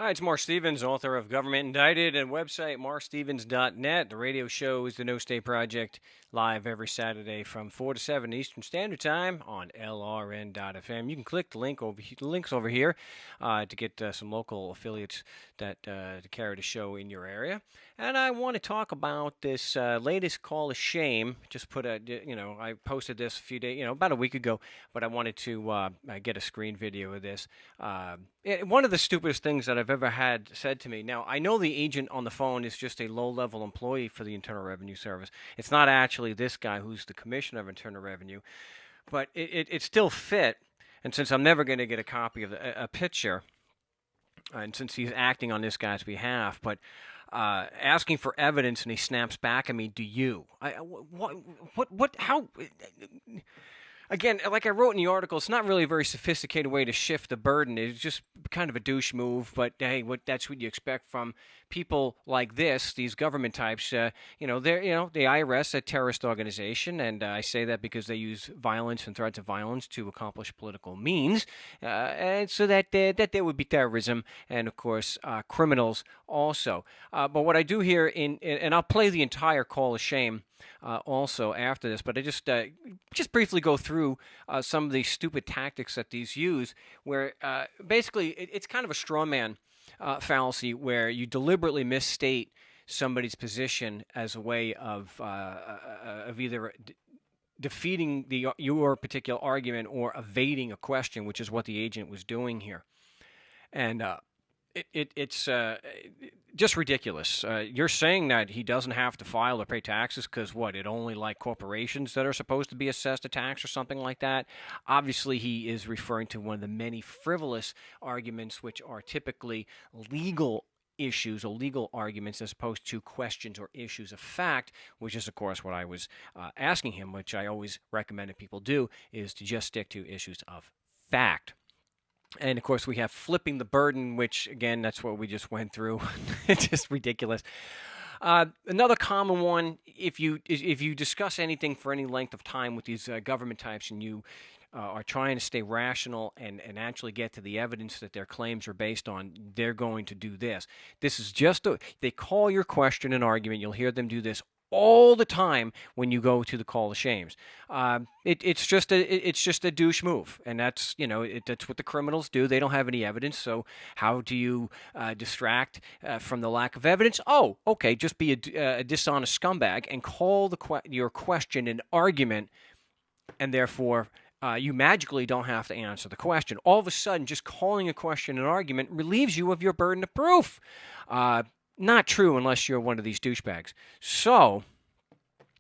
Hi, it's Marc Stevens, author of Government Indicted and website markstevens.net. The radio show is the No State Project, live every Saturday from 4 to 7 Eastern Standard Time on LRN.FM. You can click the links over here to get some local affiliates that to carry the show in your area. And I want to talk about this latest call of shame. I posted this a few days, about a week ago, but I wanted to get a screen video of this. One of the stupidest things that I've ever had said to me. Now, I know the agent on the phone is just a low-level employee for the Internal Revenue Service. It's not actually this guy who's the Commissioner of Internal Revenue, but it still fit. And since I'm never going to get a copy of a picture, and since he's acting on this guy's behalf, but asking for evidence, and he snaps back at me, "Do you? How?" Again, like I wrote in the article, it's not really a very sophisticated way to shift the burden. It's just kind of a douche move, but hey, that's what you expect from people like this, these government types. The IRS, a terrorist organization, and I say that because they use violence and threats of violence to accomplish political means, and so that there would be terrorism, and of course, criminals also. But what I do here, and I'll play the entire call of shame also after this, but I just briefly go through some of these stupid tactics that these use, where basically it's kind of a straw man fallacy, where you deliberately misstate somebody's position as a way of either defeating your particular argument or evading a question, which is what the agent was doing here. And it's just ridiculous. You're saying that he doesn't have to file or pay taxes because it only like corporations that are supposed to be assessed a tax or something like that? Obviously, he is referring to one of the many frivolous arguments, which are typically legal issues or legal arguments as opposed to questions or issues of fact, which is, of course, what I was asking him, which I always recommend that people do, is to just stick to issues of fact. And of course, we have flipping the burden, which again, that's what we just went through. It's just ridiculous. Another common one: if you discuss anything for any length of time with these government types, and you are trying to stay rational and actually get to the evidence that their claims are based on, they're going to do this. This is they call your question an argument. You'll hear them do this all the time when you go to the call of shames. It's just a douche move, and that's that's what the criminals do. They don't have any evidence, so how do you distract from the lack of evidence? Oh, okay, just be a dishonest scumbag and call your question an argument, and therefore you magically don't have to answer the question. All of a sudden, just calling a question an argument relieves you of your burden of proof. Not true unless you're one of these douchebags. So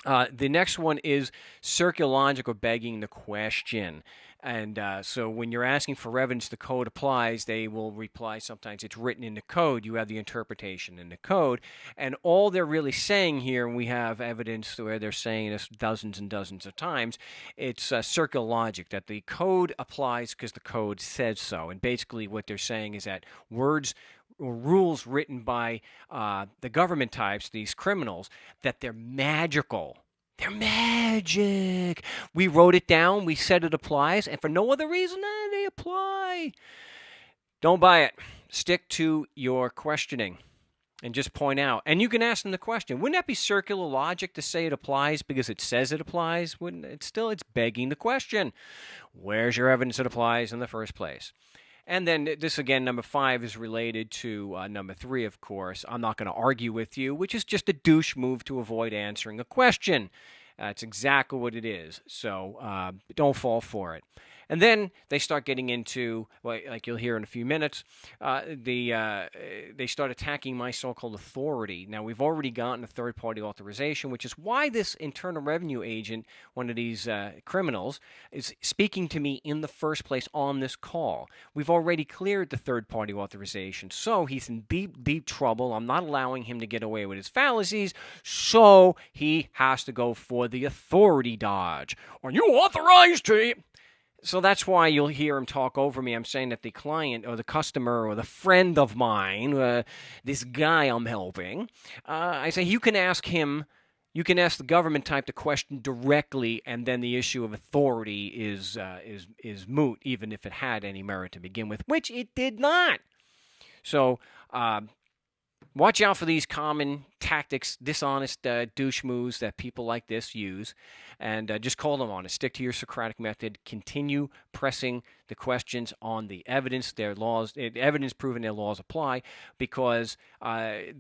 the next one is circular logic or begging the question. And so when you're asking for evidence the code applies, they will reply sometimes it's written in the code. You have the interpretation in the code. And all they're really saying here, and we have evidence where they're saying this dozens and dozens of times, it's circular logic, that the code applies because the code says so. And basically what they're saying is that words or rules written by the government types, these criminals, that they're magical. They're magic. We wrote it down. We said it applies. And for no other reason, they apply. Don't buy it. Stick to your questioning and just point out. And you can ask them the question. Wouldn't that be circular logic to say it applies because it says it applies? Wouldn't it? It's begging the question. Where's your evidence it applies in the first place? And then this, again, number 5 is related to number 3, of course. I'm not going to argue with you, which is just a douche move to avoid answering a question. That's exactly what it is. So don't fall for it. And then they start getting into, like you'll hear in a few minutes, they start attacking my so-called authority. Now, we've already gotten a third-party authorization, which is why this Internal Revenue agent, one of these criminals, is speaking to me in the first place on this call. We've already cleared the third-party authorization, so he's in deep, deep trouble. I'm not allowing him to get away with his fallacies, so he has to go for the authority dodge. Are you authorized to... So that's why you'll hear him talk over me. I'm saying that the client or the customer or the friend of mine, this guy I'm helping, I say you can ask him, you can ask the government type the question directly, and then the issue of authority is moot, even if it had any merit to begin with, which it did not. So watch out for these common tactics, dishonest douche moves that people like this use, and just call them on it. Stick to your Socratic method. Continue pressing the questions on the evidence, their laws, evidence proving their laws apply, because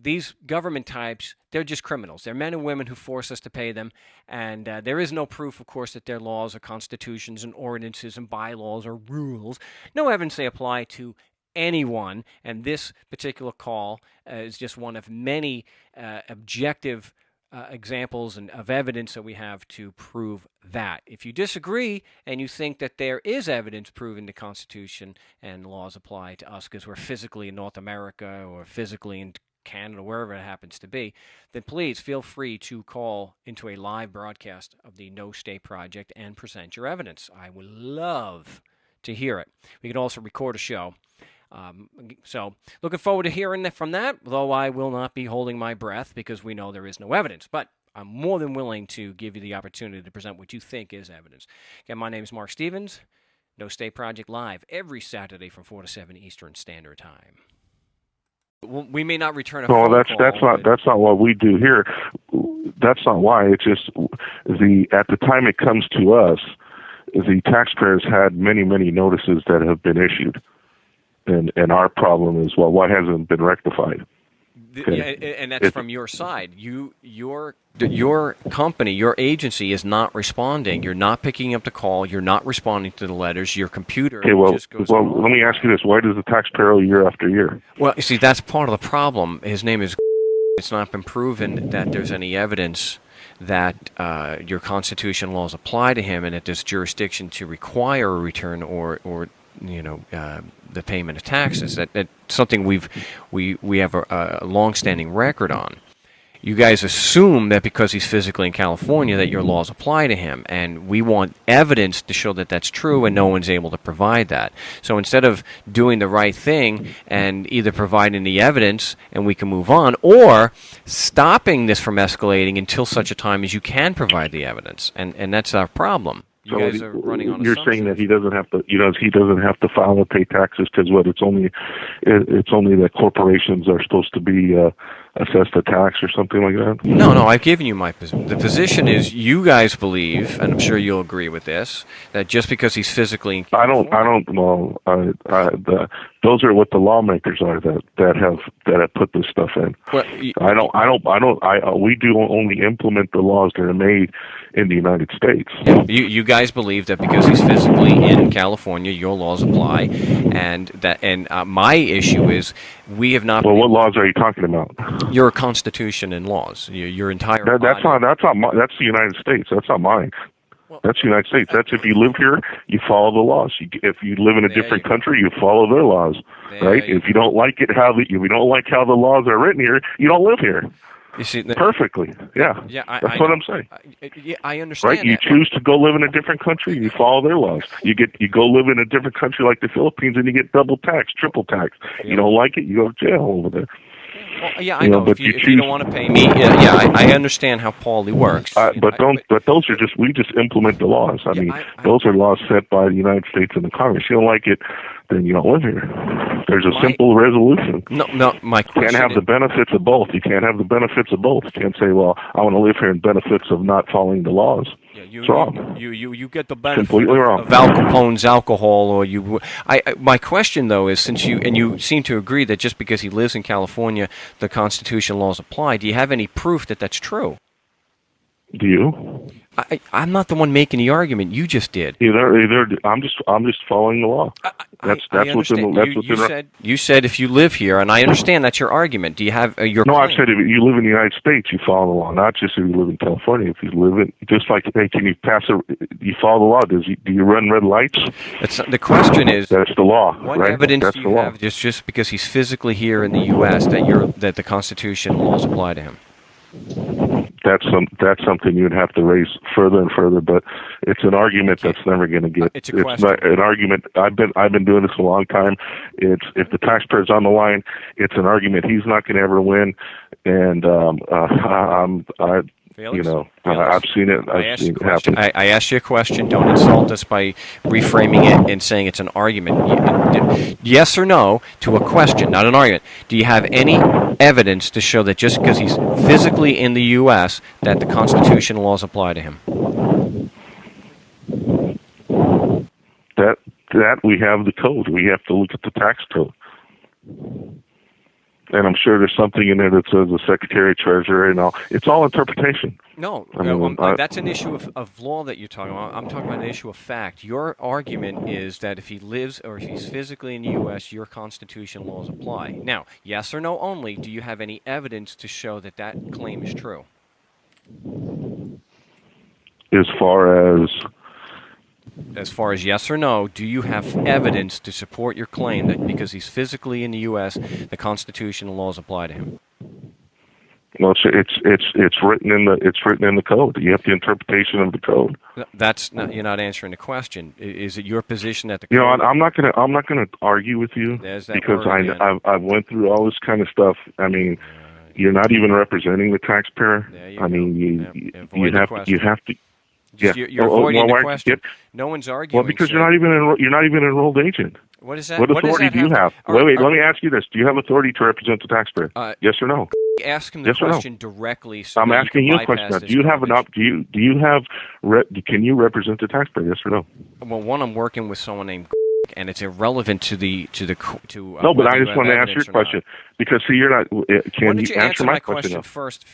these government types, they're just criminals. They're men and women who force us to pay them, and there is no proof, of course, that their laws are constitutions and ordinances and bylaws or rules. No evidence they apply to anyone, and this particular call is just one of many objective examples and of evidence that we have to prove that. If you disagree and you think that there is evidence proving the Constitution and laws apply to us because we're physically in North America or physically in Canada, wherever it happens to be, then please feel free to call into a live broadcast of the No State Project and present your evidence. I would love to hear it. We can also record a show. So looking forward to hearing from that, though I will not be holding my breath because we know there is no evidence. But I'm more than willing to give you the opportunity to present what you think is evidence. Again, my name is Marc Stevens. No State Project live every Saturday from 4 to 7 Eastern Standard Time. We may not return a phone call. That's not what we do here. That's not why. It's just at the time it comes to us, the taxpayers had many notices that have been issued. And our problem is, well, what hasn't been rectified? Okay. And that's from your side. Your company, your agency is not responding. You're not picking up the call. You're not responding to the letters. Your computer just goes on. Let me ask you this. Why does the taxpayer owe year after year? Well, you see, that's part of the problem. His name is... It's not been proven that there's any evidence that your Constitution laws apply to him and that there's jurisdiction to require a return or the payment of taxes. That's something we have a long-standing record on. You guys assume that because he's physically in California that your laws apply to him, and we want evidence to show that that's true, and no one's able to provide that. So instead of doing the right thing and either providing the evidence and we can move on, or stopping this from escalating until such a time as you can provide the evidence, and that's our problem. You guys are running on you're saying that he doesn't have to, he doesn't have to file and pay taxes because it's only that corporations are supposed to be assessed a tax or something like that? No, I've given you my position. The position is you guys believe, and I'm sure you'll agree with this, that just because he's physically in California, those are what the lawmakers are that have put this stuff in. Well, we do only implement the laws that are made in the United States. Yeah, you guys believe that because he's physically in California, your laws apply, and my issue is we have not. Well, what laws are you talking about? Your Constitution and laws. Your entire. That's the United States. That's not mine. That's the United States. That's if you live here, you follow the laws. If you live in a different country, you follow their laws, right? If you don't like it if you don't like how the laws are written here, you don't live here. You see, perfectly. Yeah. That's what I'm saying. I understand. Right? You choose to go live in a different country, you follow their laws. You go live in a different country like the Philippines, and you get double tax, triple tax. Yeah. You don't like it, you go to jail over there. Well, yeah, I know. If you don't want to pay me, I understand how Paulie works. But those are we just implement the laws. I mean, those are laws set by the United States and the Congress. You don't like it, then you don't live here. There's a simple resolution. No, my question You can't have the benefits of both. You can't have the benefits of both. You can't say, well, I want to live here in benefits of not following the laws. It's wrong. You get the benefit completely wrong. Of Al Capone's alcohol, or you. My question though is, since you seem to agree that just because he lives in California, the Constitution laws apply. Do you have any proof that that's true? Do you? I'm not the one making the argument. You just did. I'm just following the law. You said if you live here, and I understand that's your argument. Do you have your? No, I've said if you live in the United States, you follow the law. Not just if you live in California. If you live in, just like, hey, can you you follow the law? Do you run red lights? The question is. That's the law. What right? evidence that's do you have just because he's physically here in the U.S. that the Constitution laws apply to him? That's something you'd have to raise further and further, but it's an argument that's never going to get. It's not an argument. I've been doing this a long time. If the taxpayer's on the line, it's an argument he's not going to ever win, and Felix? I've seen it. I've seen it happen. I asked you a question. Don't insult us by reframing it and saying it's an argument. Yes or no to a question, not an argument. Do you have any evidence to show that just because he's physically in the U.S. that the Constitution laws apply to him? That we have the code. We have to look at the tax code. And I'm sure there's something in there that says the Secretary Treasurer and all. It's all interpretation. No, that's an issue of law that you're talking about. I'm talking about an issue of fact. Your argument is that if he lives or if he's physically in the U.S., your Constitution laws apply. Now, yes or no only, do you have any evidence to show that that claim is true? As far as yes or no, do you have evidence to support your claim that because he's physically in the U.S., the Constitution and laws apply to him? Well, it's written in the code. You have the interpretation of the code. You're not answering the question. Is it your position that the code? I'm not gonna argue with you because I've went through all this kind of stuff. I mean, you're not even representing the taxpayer. I mean, you have to. Yeah. You're avoiding the question. No one's arguing. Well, because you're not even an enrolled agent. What is that? What authority do you have? Wait. Let me ask you this: do you have authority to represent the taxpayer? Yes or no? Ask him the question directly. So I'm asking you a question now. Do you have Can you represent the taxpayer? Yes or no? Well, one, I'm working with someone named, and it's irrelevant to. No, but I just want to ask your question because see, you're not. Can you answer my question first?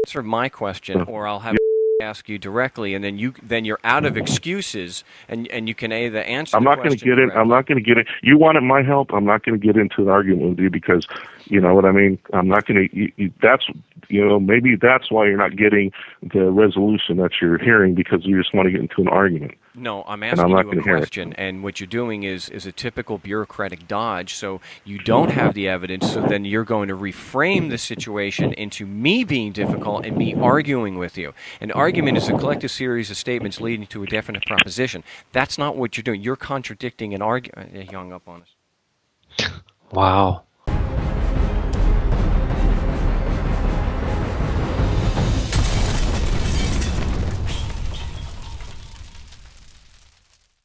Answer my question, or I'll have. Ask you directly, and then you're out of excuses, and you can either answer. I'm not going to get in. I'm not going to get in. You wanted my help. I'm not going to get into an argument with you because you know what I mean. I'm not going to. That's maybe that's why you're not getting the resolution that you're hearing because you just want to get into an argument. No, I'm asking you a question, and what you're doing is a typical bureaucratic dodge. So you don't have the evidence, so then you're going to reframe the situation into me being difficult and me arguing with you. An argument is a collective series of statements leading to a definite proposition. That's not what you're doing. You're contradicting an argument. He hung up on us. Wow.